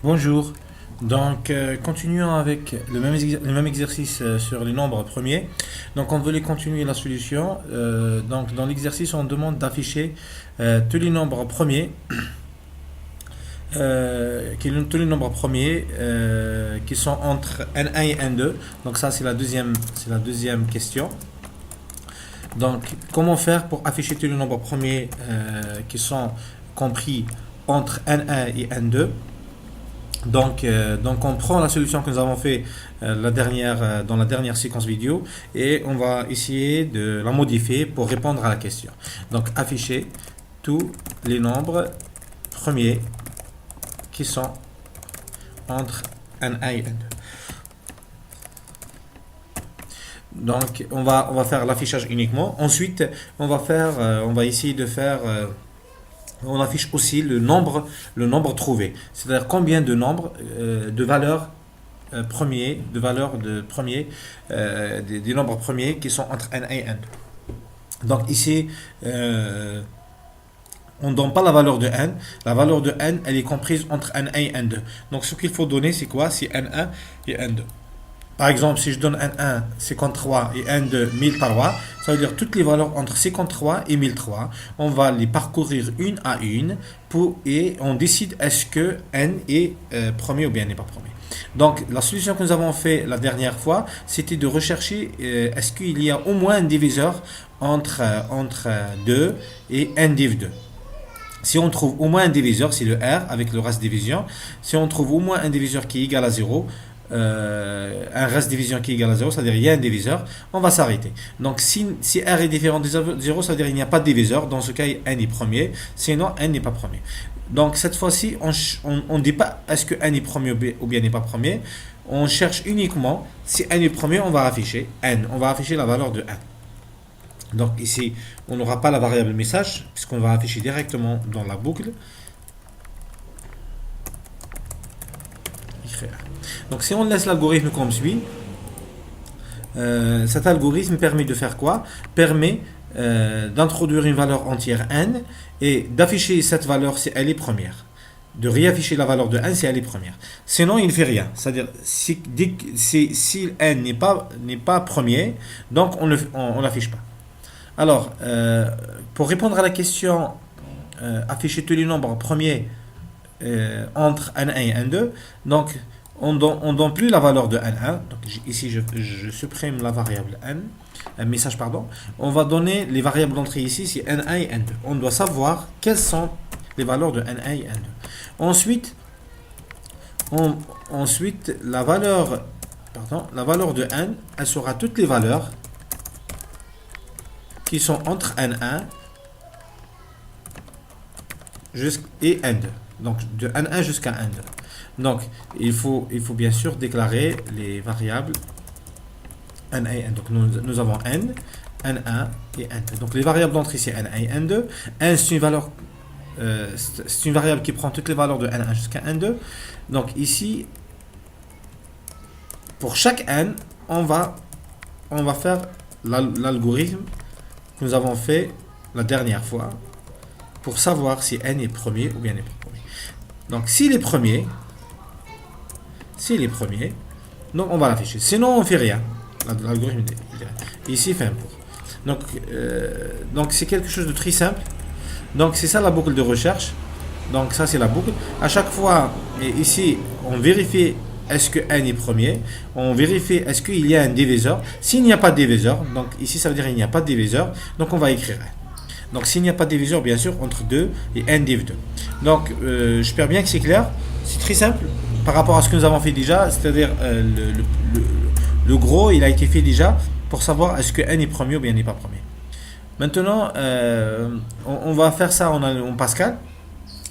Bonjour. Donc, continuons avec le même exercice sur les nombres premiers. Donc, on voulait continuer la solution. Donc, dans l'exercice, on demande d'afficher tous les nombres premiers, qui sont entre n1 et n2. Donc, ça, c'est la deuxième question. Donc, comment faire pour afficher tous les nombres premiers qui sont compris entre n1 et n2? Donc, on prend la solution que nous avons fait dans la dernière séquence vidéo et on va essayer de la modifier pour répondre à la question. Donc, afficher tous les nombres premiers qui sont entre n1 et n2. Donc, on va faire l'affichage uniquement. Ensuite, on va essayer de faire on affiche aussi le nombre trouvé, c'est-à-dire combien de nombres de valeurs premiers, des nombres premiers qui sont entre n et n. Donc ici, on ne donne pas la valeur de n. La valeur de n, elle est comprise entre n1 et n2. Donc ce qu'il faut donner, c'est quoi? C'est n1 et n2. Par exemple, si je donne n1 53 et n2 1003, ça veut dire toutes les valeurs entre 53 et 1003. On va les parcourir une à une et on décide est-ce que n est premier ou bien n'est pas premier. Donc la solution que nous avons fait la dernière fois, c'était de rechercher est-ce qu'il y a au moins un diviseur entre 2 et n div 2. Si on trouve au moins un diviseur, c'est le R avec le reste division. Si on trouve au moins un diviseur qui est égal à 0, un reste division qui est égal à 0, c'est-à-dire il y a un diviseur, on va s'arrêter. Donc si R est différent de 0, c'est-à-dire il n'y a pas de diviseur, dans ce cas n est premier, sinon n n'est pas premier. Donc cette fois-ci, on ne dit pas est-ce que n est premier ou bien n'est pas premier, on cherche uniquement si n est premier, on va afficher n, on va afficher la valeur de n. Donc ici, on n'aura pas la variable message, puisqu'on va afficher directement dans la boucle. Donc si on laisse l'algorithme comme suit, cet algorithme permet de faire quoi? Permet d'introduire une valeur entière n et d'afficher cette valeur si elle est première. De réafficher la valeur de n si elle est première. Sinon, il ne fait rien. C'est-à-dire, si n n'est pas premier, donc on ne l'affiche pas. Alors, pour répondre à la question, afficher tous les nombres premiers entre n1 et n2, donc on ne donne plus la valeur de n1. Donc ici, je supprime la variable n, un message, pardon. On va donner les variables d'entrée ici, c'est n1 et n2. On doit savoir quelles sont les valeurs de n1 et n2. Ensuite, la valeur de n, elle sera toutes les valeurs qui sont entre n1 et n2. Donc de n1 jusqu'à n2. Donc il faut bien sûr déclarer les variables n1 et n2. Donc nous avons n, n1 et n2. Donc les variables d'entrée c'est n1 et n2. N c'est une variable qui prend toutes les valeurs de n1 jusqu'à n2. Donc ici, pour chaque n, on va faire l'algorithme que nous avons fait la dernière fois pour savoir si n est premier ou bien n'est pas premier. Donc s'il est premier, donc on va l'afficher. Sinon on ne fait rien. L'algorithme ici fait un pour. Donc c'est quelque chose de très simple. Donc c'est ça la boucle de recherche. Donc ça c'est la boucle. À chaque fois, et ici on vérifie est-ce que n est premier. On vérifie est-ce qu'il y a un diviseur. S'il n'y a pas de diviseur, donc ici ça veut dire qu'il n'y a pas de diviseur, donc on va écrire n. Donc s'il n'y a pas de diviseur, bien sûr, entre 2 et n div 2. Donc j'espère bien que c'est clair. C'est très simple par rapport à ce que nous avons fait déjà, c'est-à-dire le gros, il a été fait déjà pour savoir est-ce que n est premier ou bien n'est pas premier. Maintenant, on va faire ça en Pascal.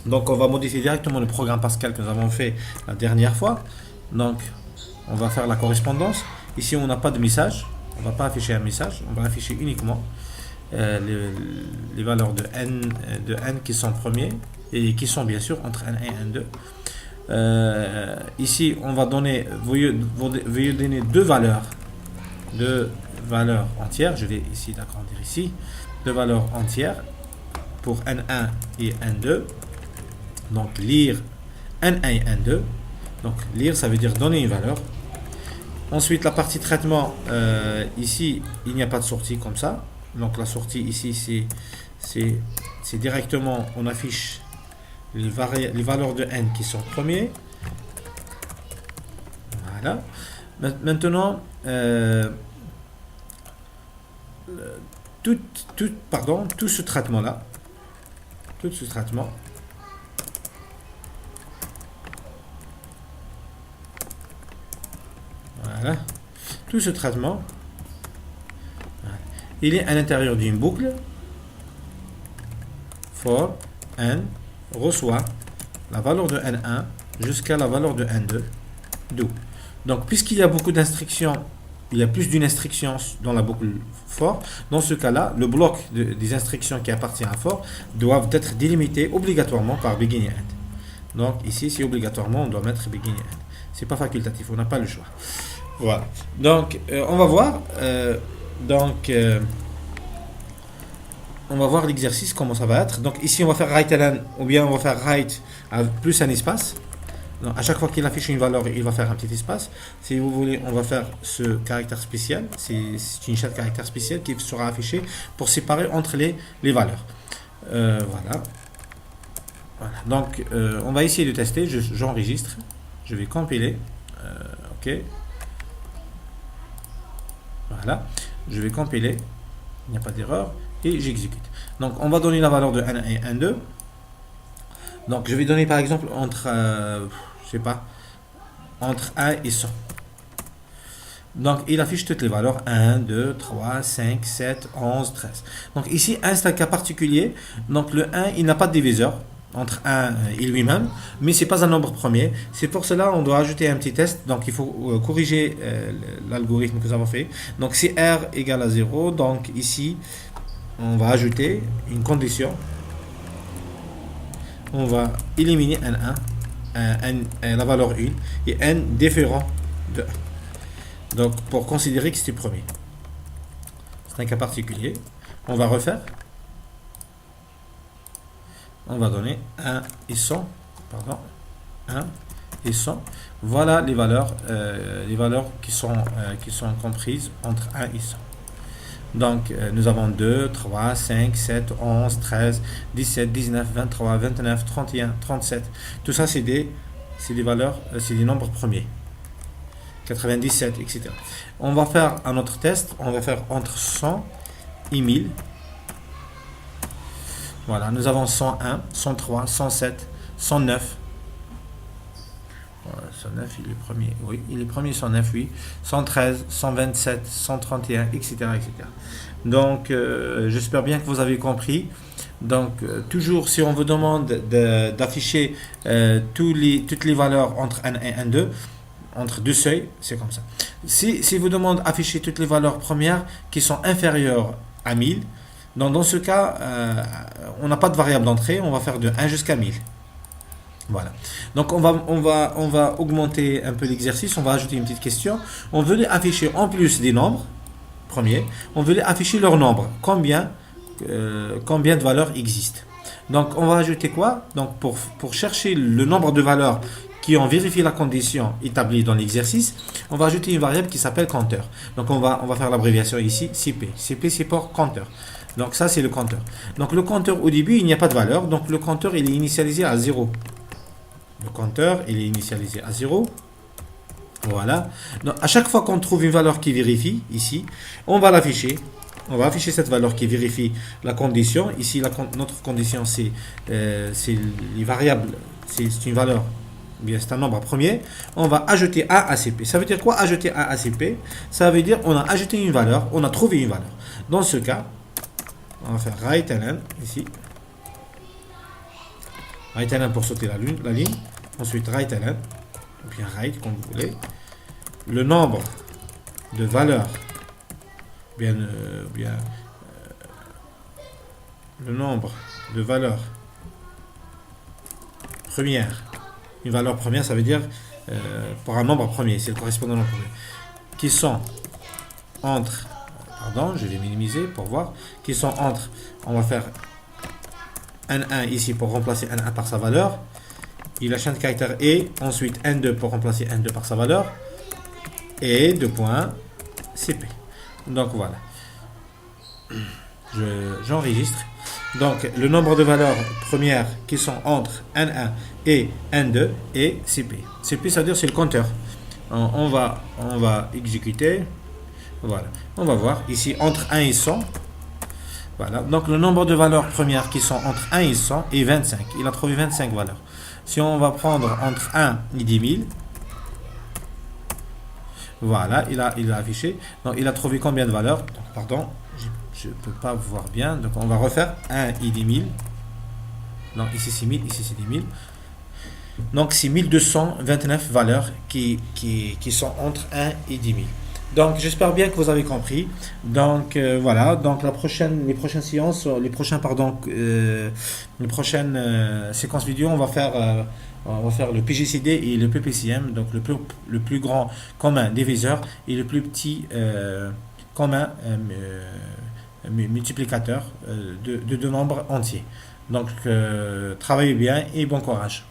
Donc on va modifier directement le programme Pascal que nous avons fait la dernière fois. Donc on va faire la correspondance. Ici on n'a pas de message, on ne va pas afficher un message, on va afficher uniquement les valeurs de n qui sont premiers et qui sont bien sûr entre n1 et n2. Ici on va donner, veuillez donner deux valeurs entières. Je vais ici d'agrandir ici, deux valeurs entières pour n1 et n2. Donc lire n1 et n2. Donc lire, ça veut dire donner une valeur. Ensuite, la partie traitement, ici, il n'y a pas de sortie comme ça. Donc la sortie ici, c'est directement, on affiche les valeurs de n qui sont premiers. Voilà. Maintenant, tout ce traitement-là, voilà, tout ce traitement, voilà, il est à l'intérieur d'une boucle for n reçoit la valeur de n1 jusqu'à la valeur de n2 do. Donc puisqu'il y a beaucoup d'instructions, il y a plus d'une instruction dans la boucle for, dans ce cas-là, le bloc des instructions qui appartient à for doivent être délimités obligatoirement par begin et end. Donc ici, c'est obligatoirement, on doit mettre begin et end. C'est pas facultatif, on n'a pas le choix. Voilà. Donc on va voir. On va voir l'exercice, comment ça va être. Donc ici, on va faire write ln, ou bien on va faire write plus un espace. Donc, à chaque fois qu'il affiche une valeur, il va faire un petit espace. Si vous voulez, on va faire ce caractère spécial. C'est une chaîne de caractère spécial qui sera affichée pour séparer entre les valeurs. Voilà. Donc, on va essayer de tester. J'enregistre. Je vais compiler. OK. Voilà. Je vais compiler. Il n'y a pas d'erreur. Et j'exécute. Donc, on va donner la valeur de n1 et n2. Donc, je vais donner par exemple entre, je sais pas, entre 1 et 100. Donc, il affiche toutes les valeurs 1, 2, 3, 5, 7, 11, 13. Donc, ici, 1 c'est un cas particulier. Donc, le 1, il n'a pas de diviseur entre 1 et lui-même, mais c'est pas un nombre premier. C'est pour cela on doit ajouter un petit test. Donc, il faut corriger l'algorithme que nous avons fait. Donc, si R égale à 0, donc ici, on va ajouter une condition. On va éliminer n1, la valeur 1, et n différent de 1. Donc, pour considérer que c'était premier. C'est un cas particulier. On va refaire. On va donner 1 et 100. Pardon. 1 et 100. Voilà les valeurs qui sont comprises entre 1 et 100. Donc, nous avons 2, 3, 5, 7, 11, 13, 17, 19, 23, 29, 31, 37. Tout ça, c'est des valeurs, c'est des nombres premiers. 97, etc. On va faire un autre test. On va faire entre 100 et 1000. Voilà, nous avons 101, 103, 107, 109. 109, il est premier, oui, il est premier, 109, oui, 113, 127, 131, etc., etc. Donc, j'espère bien que vous avez compris. Donc, toujours, si on vous demande d'afficher toutes les valeurs entre n et n2, entre deux seuils, c'est comme ça. Si vous demande d'afficher toutes les valeurs premières qui sont inférieures à 1000, donc dans ce cas, on n'a pas de variable d'entrée, on va faire de 1 jusqu'à 1000. Voilà. Donc on va augmenter un peu l'exercice. On va ajouter une petite question. On veut afficher en plus des nombres premiers, on veut afficher leur nombre. Combien de valeurs existent. Donc on va ajouter quoi? Donc pour chercher le nombre de valeurs qui ont vérifié la condition établie dans l'exercice, on va ajouter une variable qui s'appelle compteur. Donc on va faire l'abréviation ici CP. CP c'est pour compteur. Donc ça c'est le compteur. Donc le compteur au début il n'y a pas de valeur. Donc le compteur il est initialisé à 0. Le compteur, il est initialisé à 0. Voilà. Donc, à chaque fois qu'on trouve une valeur qui vérifie, ici, on va l'afficher. On va afficher cette valeur qui vérifie la condition. Ici, notre condition, c'est les variables. C'est une valeur, bien c'est un nombre premier. On va ajouter A à CP. Ça veut dire quoi, ajouter A à CP? Ça veut dire on a ajouté une valeur, on a trouvé une valeur. Dans ce cas, on va faire write ln ici. Write ln pour sauter la ligne. Ensuite, write ln, ou bien write, comme vous voulez. Le nombre de valeurs, le nombre de valeurs premières. Une valeur première, ça veut dire, pour un nombre premier, c'est le correspondant nombre premier, qui sont entre, pardon, je vais minimiser pour voir, qui sont entre, on va faire n1 ici pour remplacer n1 par sa valeur, et la chaîne de caractères et ensuite N2 pour remplacer N2 par sa valeur et 2 points CP. Donc voilà, j'enregistre. Donc le nombre de valeurs premières qui sont entre N1 et N2 et CP. CP, ça veut dire c'est le compteur. On va exécuter. Voilà, on va voir ici entre 1 et 100. Voilà, donc le nombre de valeurs premières qui sont entre 1 et 100 est 25. Il a trouvé 25 valeurs. Si on va prendre entre 1 et 10 000, voilà, il a affiché. Donc il a trouvé combien de valeurs? Donc, pardon, je ne peux pas voir bien. Donc on va refaire 1 et 10 000. Donc ici c'est 1000, ici c'est 10 000. Donc c'est 1229 valeurs qui sont entre 1 et 10 000. Donc j'espère bien que vous avez compris. Donc voilà, donc les prochaines séances, les prochaines séquences vidéo, on va faire le PGCD et le PPCM, donc le plus grand commun diviseur et le plus petit commun multiplicateur de deux nombres entiers. Donc travaillez bien et bon courage.